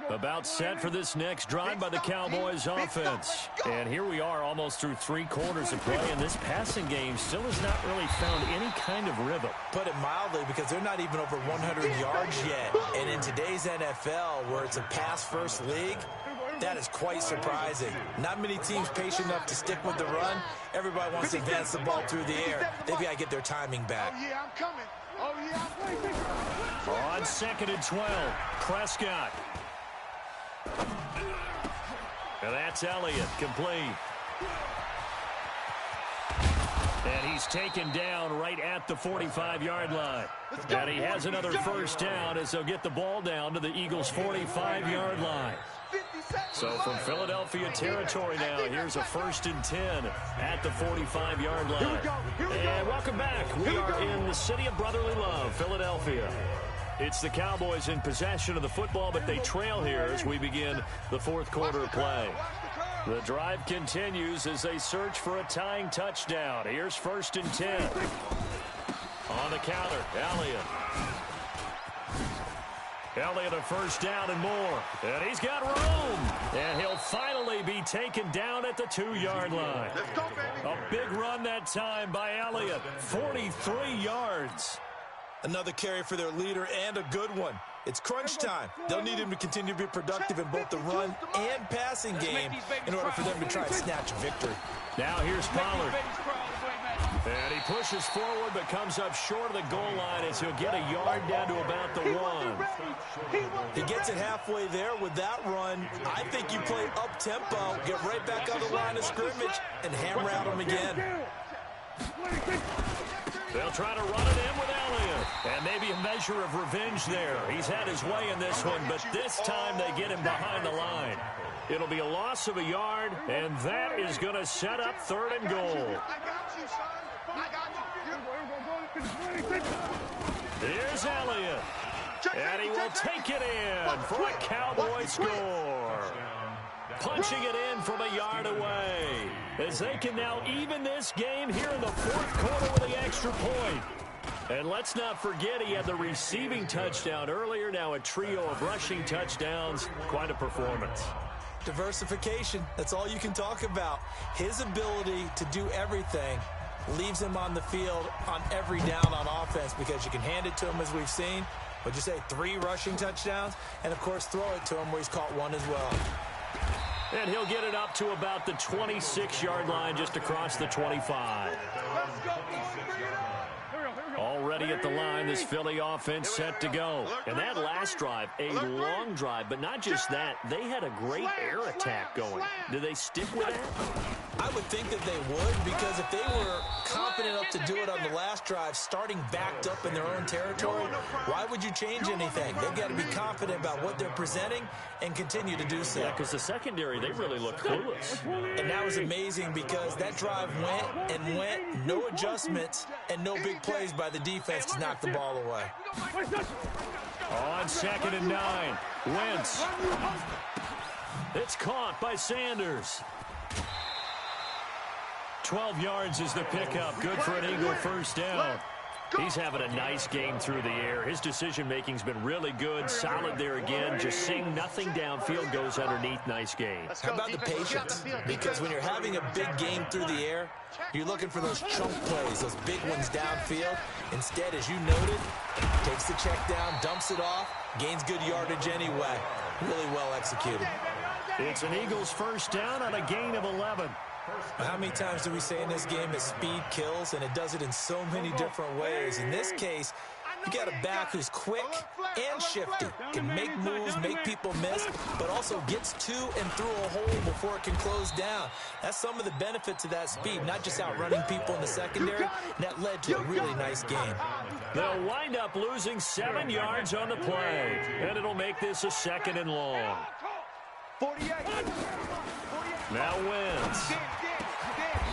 [SPEAKER 1] About set for this next drive by the Cowboys offense. And here we are almost through 3 quarters of play, and this passing game still has not really found any kind of rhythm.
[SPEAKER 2] Put it mildly, because they're not even over 100 yards yet. And in today's NFL, where it's a pass-first league, that is quite surprising. Not many teams patient enough to stick with the run. Everybody wants to advance the ball through the air. They've got to get their timing back.
[SPEAKER 4] Oh, yeah, I'm coming.
[SPEAKER 1] On 2nd and 12, Prescott. And that's Elliott, complete. And he's taken down right at the 45-yard line. And he has another first down as they'll get the ball down to the Eagles' 45-yard line. So from Philadelphia territory now, here's a 1st and 10 at the 45-yard line. And welcome back. We are in the city of brotherly love, Philadelphia. It's the Cowboys in possession of the football, but they trail here as we begin the 4th quarter of play. The drive continues as they search for a tying touchdown. Here's 1st and 10. On the counter, Elliott. Elliott a first down and more. And he's got room. And he'll finally be taken down at the 2-yard line. A big run that time by Elliott. 43 yards.
[SPEAKER 2] Another carry for their leader and a good one. It's crunch time. They'll need him to continue to be productive in both the run and passing game in order for them to try and snatch a victory.
[SPEAKER 1] Now here's Pollard. And he pushes forward but comes up short of the goal line as he'll get a yard down to about the 1.
[SPEAKER 2] He gets it halfway there with that run. I think you play up-tempo, get right back on the line of scrimmage, and hammer out him again.
[SPEAKER 1] They'll try to run it in with Elliott. And maybe a measure of revenge there. He's had his way in this one, but this time they get him behind the line. It'll be a loss of a yard, and that is going to set up 3rd and goal. Here's Elliott. And he will take it in for a Cowboy score. Punching it in from a yard away. As they can now even this game here in the 4th quarter with the extra point. And let's not forget he had the receiving touchdown earlier. Now a trio of rushing touchdowns. Quite a performance.
[SPEAKER 2] Diversification, that's all you can talk about. His ability to do everything leaves him on the field on every down on offense because you can hand it to him as we've seen. What'd you say, 3 rushing touchdowns? And, of course, throw it to him where he's caught 1 as well.
[SPEAKER 1] And he'll get it up to about the 26-yard line just across the 25. Already at the line, this Philly offense set to go. And that last drive, a long drive, but not just that. They had a great air attack going. Do they stick with that?
[SPEAKER 2] I would think that they would, because if they were confident enough to do it on the last drive, starting backed up in their own territory, why would you change anything? They've got to be confident about what they're presenting and continue to do so.
[SPEAKER 1] Yeah, because the secondary, they really look clueless.
[SPEAKER 2] And that was amazing because that drive went, no adjustments, and no big plays by the defense to knock the ball away.
[SPEAKER 1] On 2nd and 9, Wentz. It's caught by Sanders. 12 yards is the pickup. Good for an Eagle first down. He's having a nice game through the air. His decision-making's been really good. Solid there again. Just seeing nothing downfield goes underneath. Nice game.
[SPEAKER 2] How about the patience? Because when you're having a big game through the air, you're looking for those chunk plays, those big ones downfield. Instead, as you noted, takes the check down, dumps it off, gains good yardage anyway. Really well executed.
[SPEAKER 1] It's an Eagles first down on a gain of 11.
[SPEAKER 2] How many times do we say in this game that speed kills, and it does it in so many different ways? In this case, you got a back who's quick and shifty, can make moves, make people miss, but also gets to and through a hole before it can close down. That's some of the benefits of that speed, not just outrunning people in the secondary, and that led to a really nice game.
[SPEAKER 1] They'll wind up losing 7 yards on the play, and it'll make this a 2nd and long.
[SPEAKER 3] 48.
[SPEAKER 1] Now Wentz.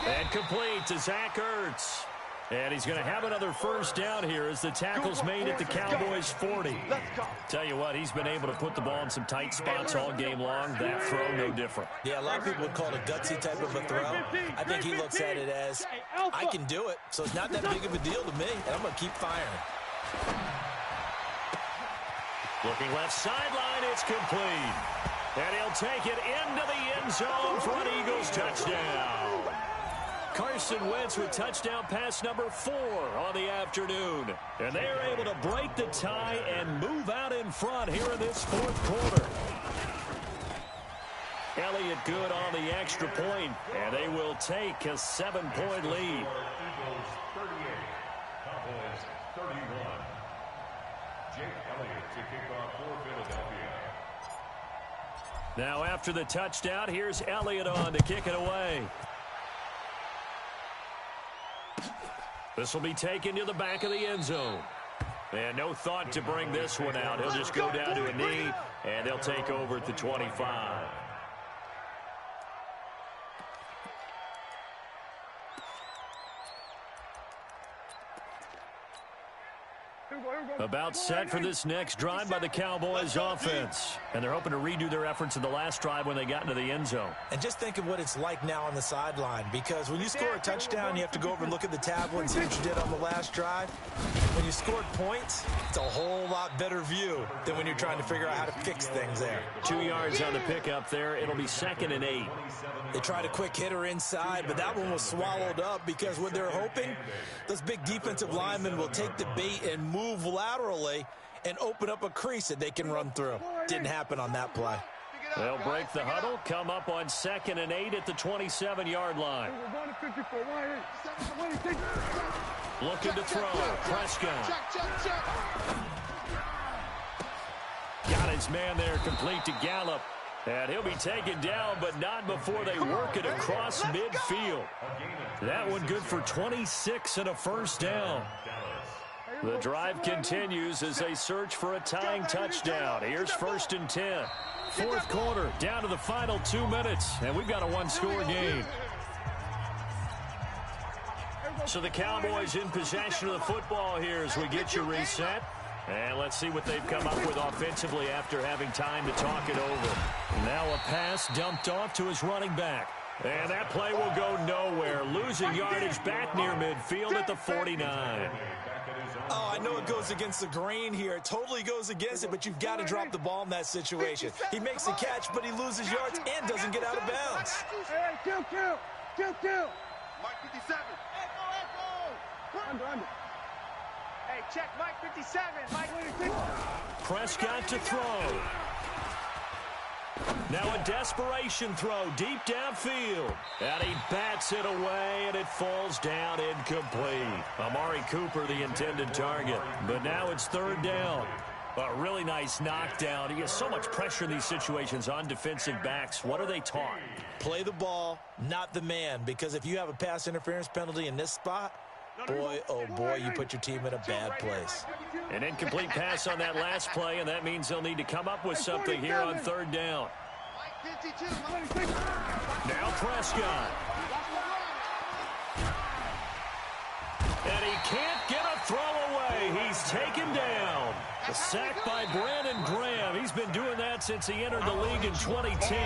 [SPEAKER 1] And complete to Zach Ertz. And he's going to have another first down here as the tackle's made at the Cowboys' 40. Tell you what, he's been able to put the ball in some tight spots all game long. That throw, no different.
[SPEAKER 2] Yeah, a lot of people would call it a gutsy type of a throw. I think he looks at it as, I can do it, so it's not that big of a deal to me, and I'm going to keep firing.
[SPEAKER 1] Looking left sideline, it's complete. And he'll take it into the end zone for an Eagles touchdown. Carson Wentz with touchdown pass number 4 on the afternoon. And they're able to break the tie and move out in front here in this 4th quarter. Elliott good on the extra point, and they will take a 7-point lead.
[SPEAKER 5] Eagles 38, Cowboys 31.
[SPEAKER 1] Now after the touchdown, here's Elliott on to kick it away. This will be taken to the back of the end zone. And no thought to bring this one out. He'll just go down to a knee, and they'll take over at the 25. About set for this next drive by the Cowboys offense. And they're hoping to redo their efforts in the last drive when they got into the end zone.
[SPEAKER 2] And just think of what it's like now on the sideline, because when you score a touchdown, you have to go over and look at the tablet and see what you did on the last drive. When you scored points, it's a whole lot better view than when you're trying to figure out how to fix things there.
[SPEAKER 1] 2 yards on the pickup there. It'll be 2nd and 8.
[SPEAKER 2] They tried a quick hitter inside, but that one was swallowed up because what they're hoping, those big defensive linemen will take the bait and move laterally and open up a crease that they can run through. Didn't happen on that play.
[SPEAKER 1] They'll break the huddle, come up on 2nd and 8 at the 27-yard line. Looking to throw. Prescott. Got his man there, complete to Gallup. And he'll be taken down, but not before they work it across midfield. That one good for 26 and a first down. The drive continues as they search for a tying touchdown. Here's 1st and 10. Fourth quarter, down to the final 2 minutes, and we've got a one-score game. So the Cowboys in possession of the football here as we get you reset. And let's see what they've come up with offensively after having time to talk it over. Now a pass dumped off to his running back. And that play will go nowhere. Losing yardage back near midfield at the 49.
[SPEAKER 2] Oh, I know it goes against the grain here. It totally goes against it, but you've got to drop the ball in that situation. He makes a catch, but he loses yards and doesn't get out of bounds.
[SPEAKER 3] Hey, kill.
[SPEAKER 4] Mike 57.
[SPEAKER 3] Under.
[SPEAKER 7] Hey, check Mike 57. Mike 56.
[SPEAKER 1] Prescott to throw. Now a desperation throw deep downfield. And he bats it away, and it falls down incomplete. Amari Cooper, the intended target. But now it's 3rd down. A really nice knockdown. He has so much pressure in these situations on defensive backs. What are they taught?
[SPEAKER 2] Play the ball, not the man, because if you have a pass interference penalty in this spot, boy, oh boy, you put your team in a bad place.
[SPEAKER 1] An incomplete pass on that last play, and that means they'll need to come up with something here on 3rd down. Now Prescott. And he can't get a throw away. He's taken down. A sack by Brandon Graham. He's been doing that since he entered the league in 2010.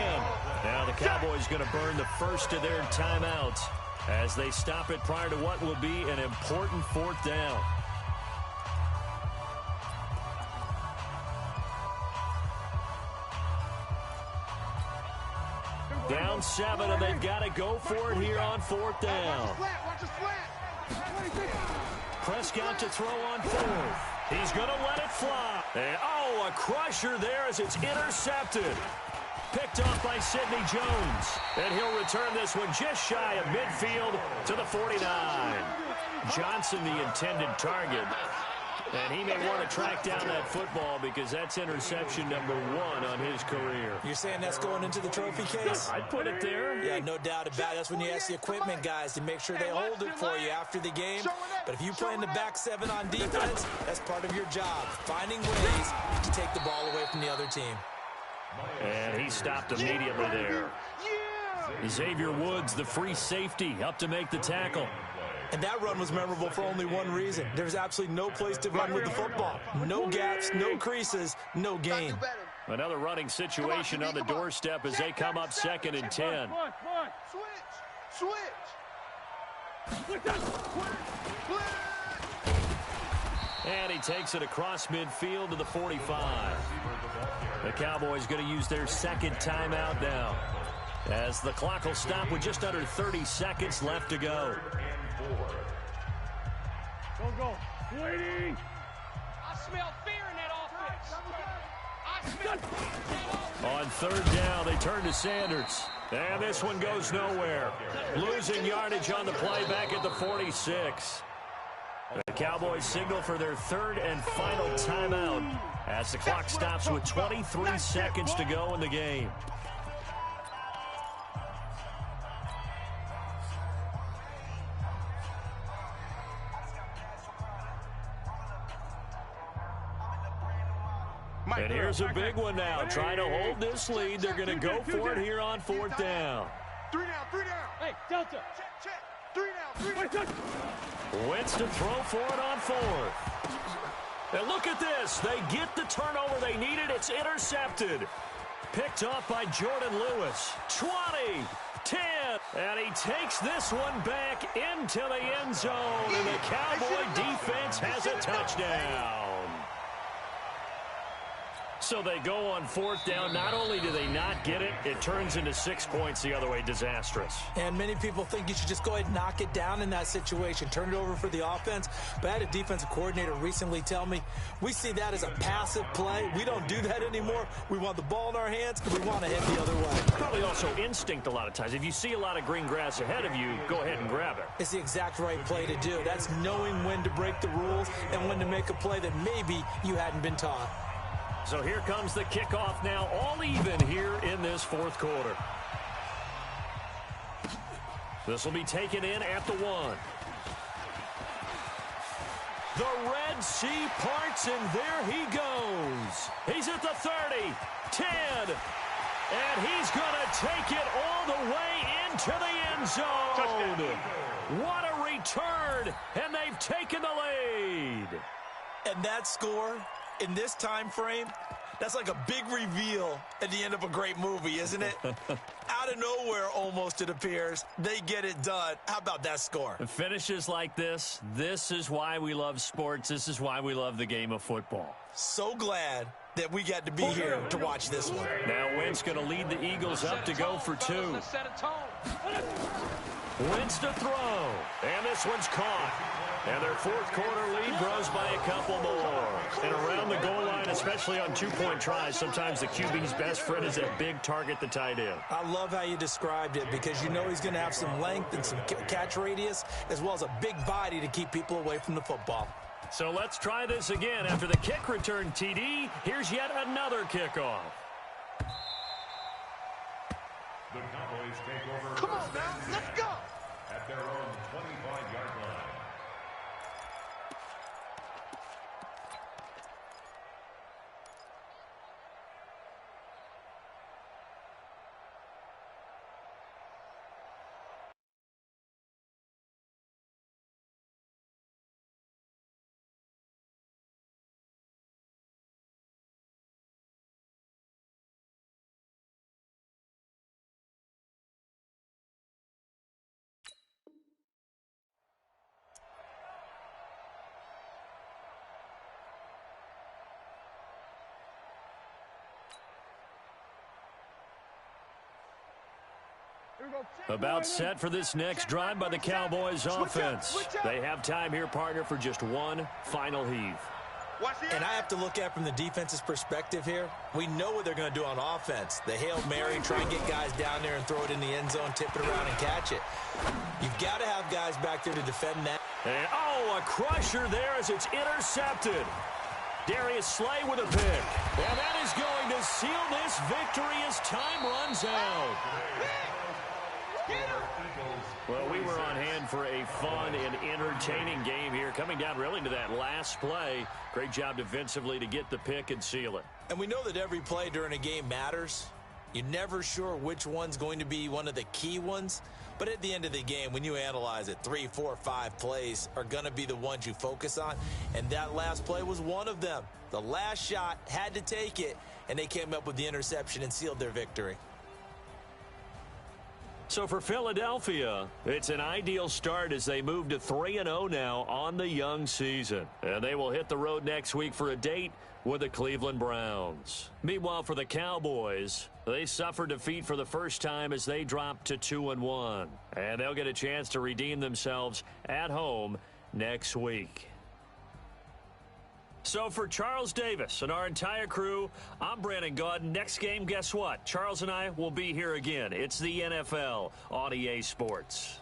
[SPEAKER 1] Now the Cowboys going to burn the first of their timeouts as they stop it prior to what will be an important 4th down. Down 7, and they've got to go for it here on 4th down. Prescott to throw on 4th. He's going to let it fly. And, a crusher there as it's intercepted. Picked off by Sidney Jones. And he'll return this one just shy of midfield to the 49. Johnson, the intended target. And he may want to track down that football because that's interception number 1 on his career.
[SPEAKER 2] You're saying that's going into the trophy case?
[SPEAKER 1] I'd put it there.
[SPEAKER 2] Yeah, no doubt about it. That's when you ask the equipment guys to make sure they hold it for you after the game. But if you play in the back 7 on defense, that's part of your job, finding ways to take the ball away from the other team.
[SPEAKER 1] And he stopped immediately there. Xavier Woods, the free safety, up to make the tackle.
[SPEAKER 2] And that run was memorable for only one reason. There's absolutely no place to run with the football. No gaps, no creases, no gain.
[SPEAKER 1] Another running situation on the doorstep as they come up 2nd and 10.
[SPEAKER 4] Switch.
[SPEAKER 1] And he takes it across midfield to the 45. The Cowboys going to use their 2nd timeout now, as the clock will stop with just under 30 seconds left to go.
[SPEAKER 3] Go. Waiting.
[SPEAKER 7] I smell fear in that offense.
[SPEAKER 1] On 3rd down, they turn to Sanders. And this one goes nowhere. Losing yardage on the play back at the 46. The Cowboys signal for their third and final timeout as the clock stops with 23 seconds to go in the game. And here's a big one now. Trying to hold this lead. They're going to go for it here on fourth down.
[SPEAKER 4] 3 down, 3 down.
[SPEAKER 3] Hey, Delta.
[SPEAKER 4] Check. 3 down, 3 down.
[SPEAKER 1] Wentz to throw for it on fourth. And look at this. They get the turnover they needed. It's intercepted. Picked off by Jordan Lewis. 20, 10. And he takes this one back into the end zone. And the Cowboy defense has a touchdown. So they go on fourth down. Not only do they not get it, it turns into 6 points the other way. Disastrous.
[SPEAKER 2] And many people think you should just go ahead and knock it down in that situation. Turn it over for the offense. But I had a defensive coordinator recently tell me, we see that as a passive play. We don't do that anymore. We want the ball in our hands, and we want to head the other way.
[SPEAKER 1] Probably also instinct a lot of times. If you see a lot of green grass ahead of you, go ahead and grab it.
[SPEAKER 2] It's the exact right play to do. That's knowing when to break the rules and when to make a play that maybe you hadn't been taught.
[SPEAKER 1] So here comes the kickoff now, all even here in this fourth quarter. This will be taken in at the 1. The Red Sea parts, and there he goes. He's at the 30, 10, and he's going to take it all the way into the end zone.
[SPEAKER 4] Touchdown.
[SPEAKER 2] What a return, and they've taken the lead. And that score, in this time frame, that's like a big reveal at the end of a great movie, isn't it? Out of nowhere, almost, it appears. They get it done. How about that score?
[SPEAKER 1] Finishes like this is why we love sports. This is why we love the game of football.
[SPEAKER 2] So glad that we got to be here to watch this one.
[SPEAKER 1] Now Wentz going to lead the Eagles up to go for 2. Wentz to throw, and this one's caught. And their fourth quarter lead grows by a couple more. And around the goal line, especially on two-point tries, sometimes the QB's best friend is that big target, the tight end.
[SPEAKER 2] I love how you described it because you know he's going to have some length and some catch radius as well as a big body to keep people away from the football.
[SPEAKER 1] So let's try this again. After the kick return, TD, here's yet another kickoff.
[SPEAKER 5] The Cowboys take over.
[SPEAKER 4] Come on now, let's go.
[SPEAKER 5] At their own 25-yard line.
[SPEAKER 1] About set for this next drive by the Cowboys offense. They have time here, partner, for just one final heave.
[SPEAKER 2] And I have to look at it from the defense's perspective here. We know what they're going to do on offense. The Hail Mary, try and get guys down there and throw it in the end zone, tip it around and catch it. You've got to have guys back there to defend that.
[SPEAKER 1] And, a crusher there as it's intercepted. Darius Slay with a pick. And that is going to seal this victory as time runs out. Well, we were on hand for a fun and entertaining game here. Coming down really to that last play. Great job defensively to get the pick and seal it.
[SPEAKER 2] And we know that every play during a game matters. You're never sure which one's going to be one of the key ones. But at the end of the game, when you analyze it, 3, 4, 5 plays are going to be the ones you focus on. And that last play was one of them. The last shot had to take it, and they came up with the interception and sealed their victory.
[SPEAKER 1] So for Philadelphia, it's an ideal start as they move to 3-0 now on the young season. And they will hit the road next week for a date with the Cleveland Browns. Meanwhile, for the Cowboys, they suffered defeat for the first time as they dropped to 2-1. And they'll get a chance to redeem themselves at home next week. So for Charles Davis and our entire crew, I'm Brandon Gaudin. Next game, guess what? Charles and I will be here again. It's the NFL on EA Sports.